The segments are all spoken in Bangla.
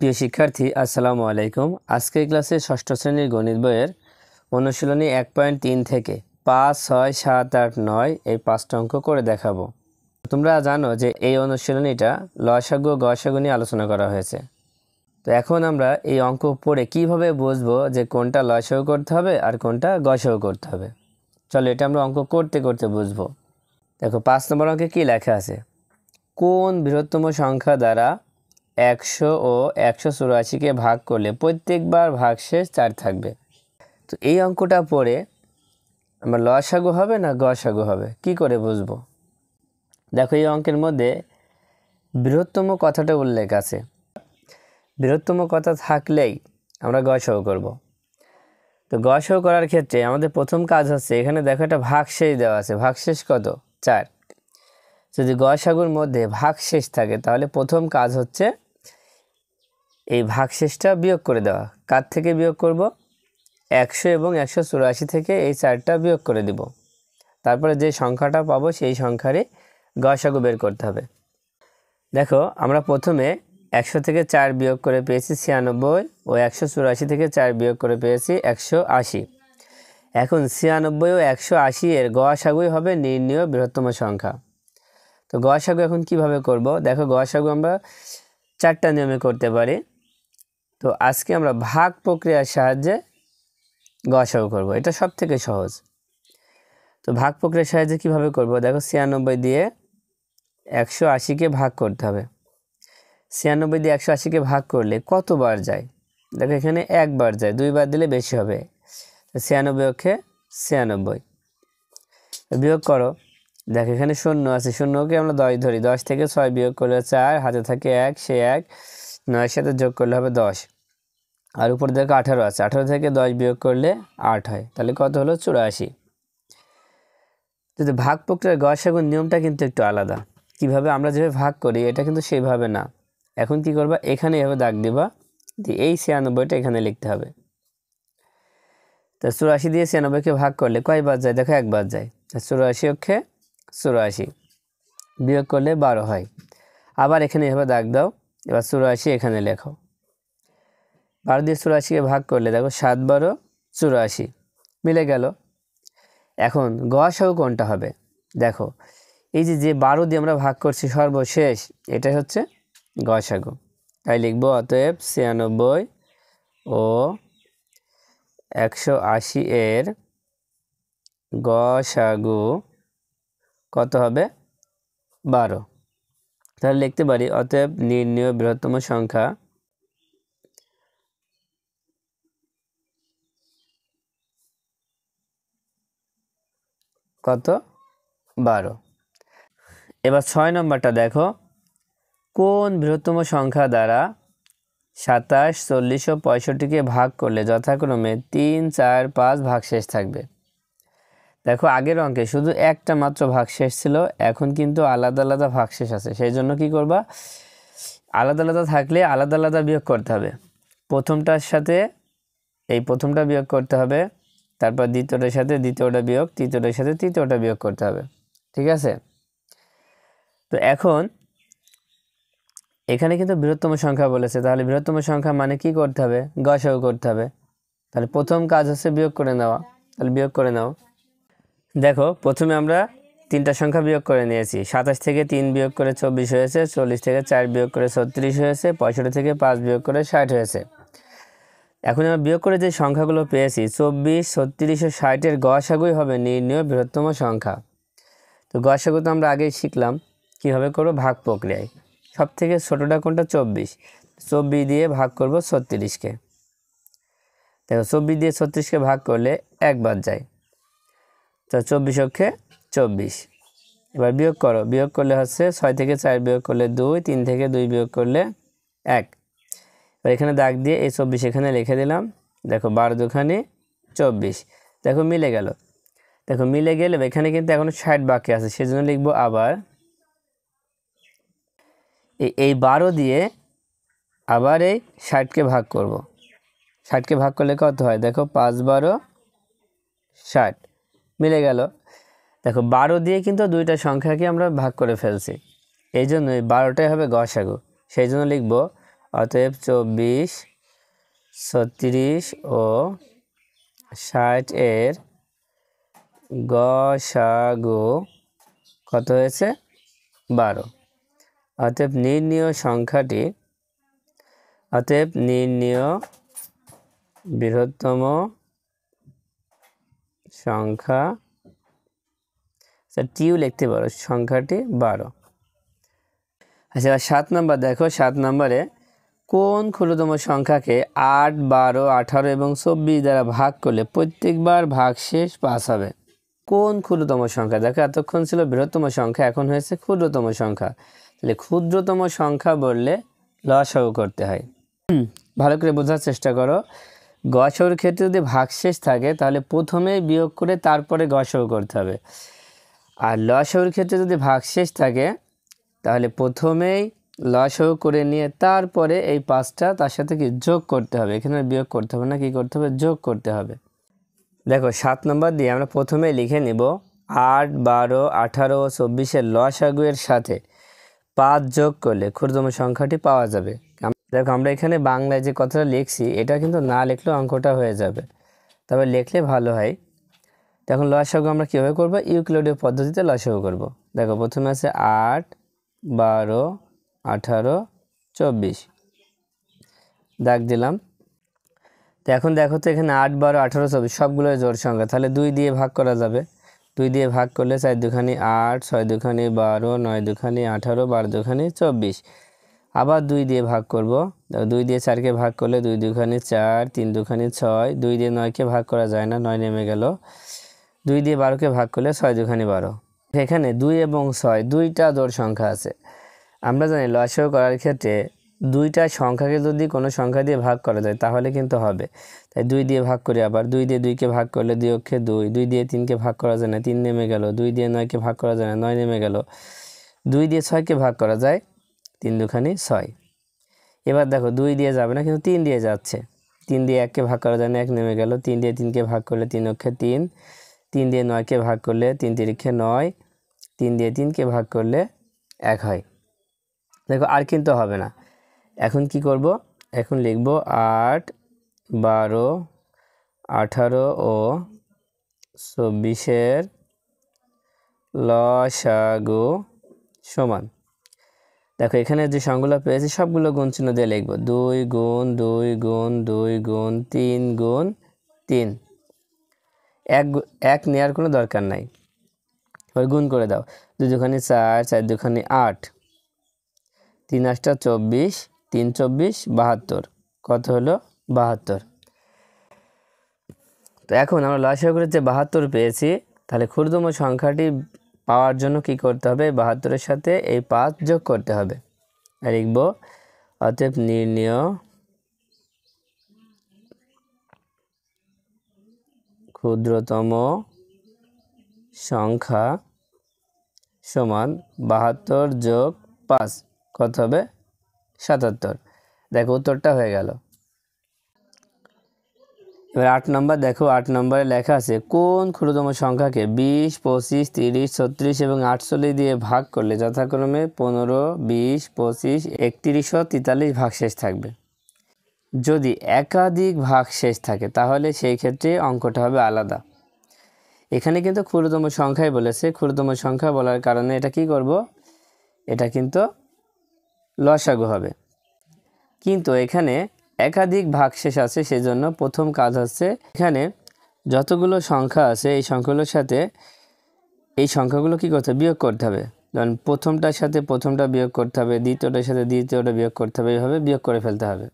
প্রিয় শিক্ষার্থী আসসালামু আলাইকুম। আজকের ক্লাসে ষষ্ঠ শ্রেণীর গণিত বইয়ের অনুশীলনী 1.3 থেকে 5, 6, 7, 8, 9 এই 5টা অঙ্ক করে দেখাবো। তোমরা জানো যে এই অনুশীলনীটা লসাগু ও গসাগু নিয়ে আলোচনা করা হয়েছে। তো এখন আমরা এই অঙ্ক পড়ে কিভাবে বুঝবো যে কোনটা লসাগু করতে হবে আর কোনটা গসাগু করতে হবে। চলো এটা আমরা অঙ্ক করতে করতে বুঝবো। দেখো 5 নম্বর অঙ্কে কী লেখা আছে, কোন বৃহত্তম সংখ্যা দ্বারা 100 ও 184কে ভাগ করলে প্রত্যেকবার ভাগশেষ 4 থাকবে। তো এই অঙ্কটা পড়ে আমরা লসাগু হবে না গসাগু হবে কি করে বুঝবো? দেখো এই অঙ্কের মধ্যে বৃহত্তম কথাটা উল্লেখ আছে, বৃহত্তম কথা থাকলেই আমরা গসাগু করব। তো গসাগু করার ক্ষেত্রে আমাদের প্রথম কাজ হচ্ছে, এখানে দেখো একটা ভাগশেষ দেওয়া আছে, ভাগশেষ কত? 4। যদি গসাগুর মধ্যে ভাগশেষ থাকে তাহলে প্রথম কাজ হচ্ছে এই ভাগশেষটা বিয়োগ করে দেওয়া। কার থেকে বিয়োগ করব? 100 এবং 184 থেকে এই 4টা বিয়োগ করে দিব। তারপরে যে সংখ্যাটা পাবো সেই সংখ্যারই গসাগু বের করতে হবে। দেখো আমরা প্রথমে 100 থেকে 4 বিয়োগ করে পেয়েছি 96 ও 184 থেকে 4 বিয়োগ করে পেয়েছি 180। এখন 96 ও 180 এর গসাগুই হবে নির্ণেয় বৃহত্তম সংখ্যা। তো গসাগু এখন কিভাবে করব? দেখো গসাগু আমরা 4টা নিয়মে করতে পারি। তো আজকে আমরা ভাগ প্রক্রিয়ার সাহায্যে গসাগু করব, এটা সব থেকে সহজ। তো ভাগ প্রক্রিয়ার সাহায্যে কিভাবে করব? দেখো 96 দিয়ে 180কে ভাগ করতে হবে। 96 দিয়ে 180কে ভাগ করলে কতবার যায়? দেখো এখানে একবার যায়, 2বার দিলে বেশি হবে। 96 অক্ষে 96 বিয়োগ করো। দেখো এখানে শূন্য আছে, শূন্যকে আমরা 10 ধরি, 10 থেকে 6 বিয়োগ করলে 4, হাতে থাকে 1, সে 1, 9 সাথে যোগ করলে হবে 10। আর উপর দেখো 18 আছে, 18 থেকে 10 বিয়োগ করলে 8 হয়, তাহলে কত হলো? 84। যদি ভাগ প্রক্রিয়ার গসাগুর নিয়মটা কিন্তু একটু আলাদা। কিভাবে? আমরা যেভাবে ভাগ করি এটা কিন্তু সেইভাবে না। এখন কি করবা? এখানে এভাবে দাগ দিবা, দিয়ে এই 96টা এখানে লিখতে হবে। তো 84 দিয়ে 96কে ভাগ করলে কয়বার যায়? দেখো একবার যায়। 84 অক্ষে 84 বিয়োগ করলে 12 হয়। আবার এখানে এভাবে দাগ দাও, এবার 84 এখানে লেখো। 12 দিয়ে 84কে ভাগ করলে দেখো 7, 12, 84 মিলে গেল। এখন গসাগু কোনটা হবে? দেখো এই যে 12 দিয়ে আমরা ভাগ করছি সর্বশেষ, এটাই হচ্ছে গসাগু। তাই লিখবো অতএব 96 ও 180 এর গসাগু কত হবে? 12। তাহলে লিখতে পারি অতএব নির্ণেয় বৃহত্তম সংখ্যা কত? 12। এবার 6 নম্বরটা দেখো, কোন বৃহত্তম সংখ্যা দ্বারা 27, 40 ও 65কে ভাগ করলে যথাক্রমে 3, 4, 5 ভাগশেষ থাকবে। দেখো আগের অঙ্কে শুধু একটা মাত্র ভাগশেষ ছিল, এখন কিন্তু আলাদা আলাদা ভাগশেষ আছে। সেই জন্য কি করবা? আলাদা আলাদা থাকলে আলাদা আলাদা বিয়োগ করতে হবে। প্রথমটার সাথে এই প্রথমটা বিয়োগ করতে হবে, তারপর দ্বিতীয়টার সাথে দ্বিতীয়টা বিয়োগ, তৃতীয়টার সাথে তৃতীয়টা বিয়োগ করতে হবে। ঠিক আছে? তো এখন এখানে কিন্তু বৃহত্তম সংখ্যা বলেছে, তাহলে বৃহত্তম সংখ্যা মানে কি করতে হবে? গসাগু করতে হবে। তাহলে প্রথম কাজ হচ্ছে বিয়োগ করে নেওয়া। তাহলে বিয়োগ করে নাও। দেখো প্রথমে আমরা 3টা সংখ্যা বিয়োগ করে নিয়েছি। 27 থেকে 3 বিয়োগ করে 24 হয়েছে, 40 থেকে 4 বিয়োগ করে 36 হয়েছে, 65 থেকে 5 বিয়োগ করে 60 হয়েছে। এখন আমরা বিয়োগ করে যে সংখ্যাগুলো পেয়েছি 24, 36 ও 60 এর গসাগুই হবে নির্ণেয় বৃহত্তম সংখ্যা। তো গসাগু তো আমরা আগেই শিখলাম, কীভাবে করবো? ভাগ প্রক্রিয়ায়। সব থেকে ছোটোটা কোনটা? 24। 24 দিয়ে ভাগ করব 36কে। দেখো 24 দিয়ে 36কে ভাগ করলে একবার যায়, তো 24 অক্ষে 24। এবার বিয়োগ করো, বিয়োগ করলে হচ্ছে 6 থেকে 4 বিয়োগ করলে 2, 3 থেকে 2 বিয়োগ করলে 1। এবার এখানে দাগ দিয়ে এই 24 এখানে লিখে দিলাম। দেখো 12 দুখানে 24। দেখো মিলে গেল। দেখো মিলে গেলে এখানে কিন্তু এখনো 60 বাকি আছে, সেজন্য লিখবো আবার এই 12 দিয়ে আবার এই 60কে ভাগ করব। 60কে ভাগ করলে কত হয়? দেখো 5, 12, 60 মিলে গেল। দেখো 12 দিয়ে কিন্তু দুইটা সংখ্যাকে আমরা ভাগ করে ফেলছি, এই জন্য এই 12টাই হবে গসাগু। সেই জন্য লিখব অতএব 24, 36 ও 60 এর গসাগু কত হয়েছে? 12। অতএব নির্ণীয় বৃহত্তম সংখ্যা, টিউ লিখতে পারো, সংখ্যাটি 12। আচ্ছা, 7 নম্বর দেখো। 7 নম্বরে কোন ক্ষুদ্রতম সংখ্যাকে 8, 12, 18 এবং 24 দ্বারা ভাগ করলে প্রত্যেকবার ভাগশেষ 5 হবে? কোন ক্ষুদ্রতম সংখ্যা? দেখো এতক্ষণ ছিল বৃহত্তম সংখ্যা, এখন হয়েছে ক্ষুদ্রতম সংখ্যা। তাহলে ক্ষুদ্রতম সংখ্যা বললে লসাগু করতে হয়। ভালো করে বোঝার চেষ্টা করো। গসাগুর ক্ষেত্রে যদি ভাগশেষ থাকে তাহলে প্রথমেই বিয়োগ করে তারপরে গসাগু করতে হবে। আর লসাগুর ক্ষেত্রে যদি ভাগশেষ থাকে তাহলে প্রথমেই লসাগু করে নিয়ে তারপরে এই 5টা তার সাথে কি যোগ করতে হবে। এখানে বিয়োগ করতে হবে না, কি করতে হবে? যোগ করতে হবে। দেখো 7 নম্বর দিয়ে আমরা প্রথমে লিখে নিব 8, 12, 18 ও 24 লসাগু এর সাথে 5 যোগ করলে ক্ষুদ্রতম সংখ্যাটি পাওয়া যাবে। দেখো আমরা এখানে বাংলায় যে কথাটা লিখছি এটা কিন্তু না লিখলেও অঙ্কটা হয়ে যাবে, তবে লিখলে ভালো হয়। এখন লসাগু আমরা কীভাবে করব? ইউক্লিডীয় পদ্ধতিতে লসাগু করব। দেখো প্রথমে আছে 8, 12, 18, 24, দাগ দিলাম। তো এখন দেখো তো এখানে 8, 12, 18, 24 সবগুলো জোড় সংখ্যা, তাহলে 2 দিয়ে ভাগ করা যাবে। 2 দিয়ে ভাগ করলে 4 দুখানি 8, 6 দুখানি 12, 9 দুখানি 18, 12 দুখানি 24। আবার 2 দিয়ে ভাগ করব। 2 দিয়ে 4কে ভাগ করলে 2 দুখানি 4, 3 দুখানি 6, 2 দিয়ে 9কে ভাগ করা যায় না, 9 নেমে গেল। 2 দিয়ে 12কে ভাগ করলে 6 দুখানি 12। এখানে 2 এবং 6 দুইটা জোড় সংখ্যা আছে। আমরা জানি লসাগু করার ক্ষেত্রে দুইটা সংখ্যাকে যদি কোনো সংখ্যা দিয়ে ভাগ করা যায় তাহলে কিন্তু হবে। তাই 2 দিয়ে ভাগ করি। আবার 2 দিয়ে 2কে ভাগ করলে 2 অক্ষে 2, 2 দিয়ে 3কে ভাগ করা যায় না, 3 নেমে গেল। 2 দিয়ে 9কে ভাগ করা যায় না, 9 নেমে গেল। 2 দিয়ে 6কে ভাগ করা যায়, 3 দুখানি 6। এবার দেখো 2 দিয়ে যাবে না, কিন্তু 3 দিয়ে যাচ্ছে। 3 দিয়ে 1কে ভাগ করা যায় না, 1 নেমে গেল। 3 দিয়ে 3কে ভাগ করলে 3 অক্ষে 3, 3 দিয়ে 9কে ভাগ করলে 3 তিরিক্ষে 9, 3 দিয়ে 3কে ভাগ করলে 1 হয়। দেখো আর কিন্তু হবে না। এখন কি করব? এখন লিখব 8, 12, 18 ও 24 লসাগু সমান। দেখো এখানে যে সংখ্যাগুলো পেয়েছি সবগুলো গুণ চিহ্ন দিয়ে লিখব। 2 গুণ 2 গুণ 2 গুণ 3 গুণ 3। এক নেওয়ার কোনো দরকার নাই, ওই গুণ করে দাও। 2 দুখানি 4, 4 দুখানি 8, 3 8টা 24, 3 24 72। কত হলো? 72। তো এখন আমরা লসাগু করে যে 72 পেয়েছি, তাহলে ক্ষুদ্রতম সংখ্যাটি পাওয়ার জন্য কি করতে হবে? 72-এর সাথে এই 5 যোগ করতে হবে। আর লিখব অতএব নির্ণীয় ক্ষুদ্রতম সংখ্যা সমান 72 যোগ 5 কত হবে? 77। দেখো উত্তরটা হয়ে গেল। এবার 8 নম্বর দেখো। 8 নম্বরে লেখা আছে কোন ক্ষুদ্রতম সংখ্যাকে 20, 25, 30, 36 এবং 48 দিয়ে ভাগ করলে যথাক্রমে 15, 20, 25, 31 ও 43 ভাগশেষ থাকবে। যদি একাধিক ভাগশেষ থাকে তাহলে সেই ক্ষেত্রে অঙ্কটা হবে আলাদা। এখানে কিন্তু ক্ষুদ্রতম সংখ্যাই বলেছে। ক্ষুদ্রতম সংখ্যা বলার কারণে এটা কি করব? এটা কিন্তু লসাগু হবে। কিন্তু এখানে একাধিক ভাগশেষ আছে, সেজন্য প্রথম কাজ হচ্ছে এখানে যতগুলো সংখ্যা আছে এই সংখ্যাগুলোর সাথে এই সংখ্যাগুলো কি করতে হবে? বিয়োগ করতে হবে। যেমন প্রথমটার সাথে প্রথমটা বিয়োগ করতে হবে, দ্বিতীয়টার সাথে দ্বিতীয়টা বিয়োগ করতে হবে, এইভাবে বিয়োগ করে ফেলতে হবে।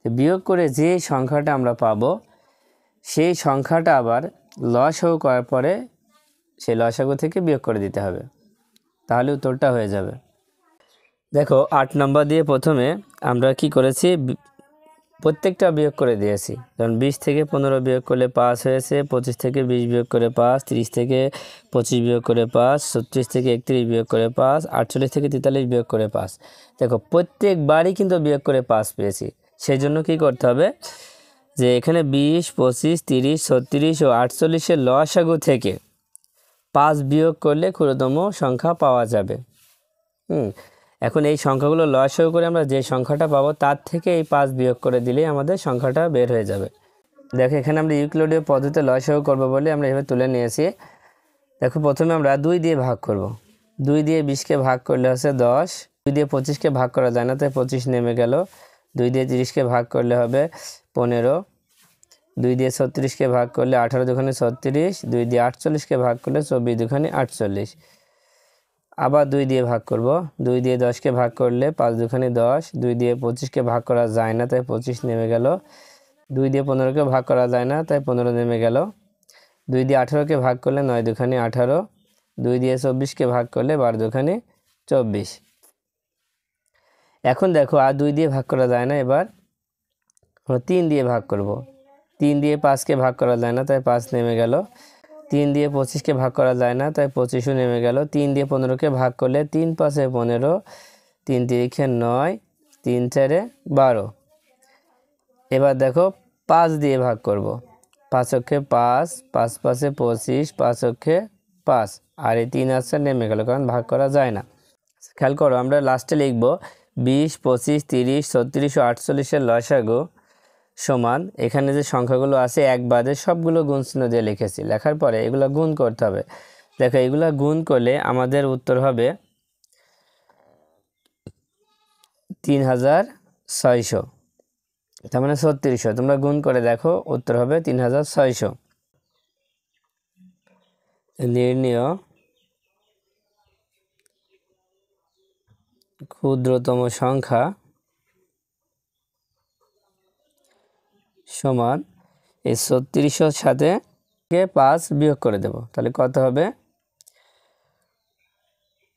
বিয়োগ করে যে সংখ্যাটা আমরা পাবো সেই সংখ্যাটা আবার লসাগু করার পরে সেই লসাগু থেকে বিয়োগ করে দিতে হবে, তাহলে উত্তরটা হয়ে যাবে। দেখো 8 নম্বর দিয়ে প্রথমে আমরা কি করেছি? প্রত্যেকটা বিয়োগ করে দিয়েছি। যেমন 20 থেকে 15 বিয়োগ করলে 5 হয়েছে, 25 থেকে 20 বিয়োগ করে 5, 30 থেকে 25 বিয়োগ করে 5, 36 থেকে 31 বিয়োগ করে 5, 48 থেকে 43 বিয়োগ করে 5। দেখো প্রত্যেকবারই কিন্তু বিয়োগ করে 5 পেয়েছি। সেই জন্য কী করতে হবে? যে এখানে 20, 25, 30, 36 ও 48-এর লসাগু থেকে 5 বিয়োগ করলে ক্ষুদ্রতম সংখ্যা পাওয়া যাবে। এখন এই সংখ্যাগুলো লসাগু করে আমরা যে সংখ্যাটা পাবো তার থেকে এই 5 বিয়োগ করে দিলেই আমাদের সংখ্যাটা বের হয়ে যাবে। দেখো এখানে আমরা ইউক্লিডীয় পদ্ধতিতে লসাগু করবো বলে আমরা এভাবে তুলে নিয়েছি। দেখো প্রথমে আমরা 2 দিয়ে ভাগ করব। 2 দিয়ে 20কে ভাগ করলে হচ্ছে 10, 2 দিয়ে 25কে ভাগ করা যায় না তাই 25 নেমে গেল। 2 দিয়ে 30কে ভাগ করলে হবে 15, 2 দিয়ে 36কে ভাগ করলে 18 দুখানে 36, 2 দিয়ে 48কে ভাগ করলে 24 দুখানে 48। আবার 2 দিয়ে ভাগ করব, 2 দিয়ে 10কে ভাগ করলে 5 দুখানে 10, 2 দিয়ে 25কে ভাগ করা যায় না তাই 25 নেমে গেল। 2 দিয়ে 15কে ভাগ করা যায় না তাই 15 নেমে গেল। 2 দিয়ে 18কে ভাগ করলে 9 দুখানে 18, 2 দিয়ে 24কে ভাগ করলে 12 দুখানে 24। এখন দেখো আর 2 দিয়ে ভাগ করা যায় না, এবার 3 দিয়ে ভাগ করব। 3 দিয়ে 5কে ভাগ করা যায় না তাই 5 নেমে গেল। 3 দিয়ে 25কে ভাগ করা যায় না তাই 25ও নেমে গেল। 3 দিয়ে 15কে ভাগ করলে 3 5 15, 3 3 9, 3 4 12। এবার দেখো 5 দিয়ে ভাগ করব। 5 অক্ষে 5, 5 5 25, 5 অক্ষে 5, আর এই 3 আসছে নেমে গেল কারণ ভাগ করা যায় না। খেয়াল করো আমরা লাস্টে লিখব 20, 25, 30, 36 ও 48-এর লসাগু সমান, এখানে যে সংখ্যাগুলো আছে এক বাদে সবগুলো গুণ চিহ্ন দিয়ে লিখেছি। লেখার পরে এগুলো গুণ করতে হবে। দেখো এগুলো গুণ করলে আমাদের উত্তর হবে 3600, তার মানে 3600। তোমরা গুণ করে দেখো উত্তর হবে 3600। নির্ণেয় ক্ষুদ্রতম সংখ্যা সমান এই 3600 সাথে 5 বিয়োগ করে দেব, তাহলে কত হবে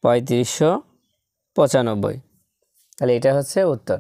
3595। তাহলে এটা হচ্ছে উত্তর।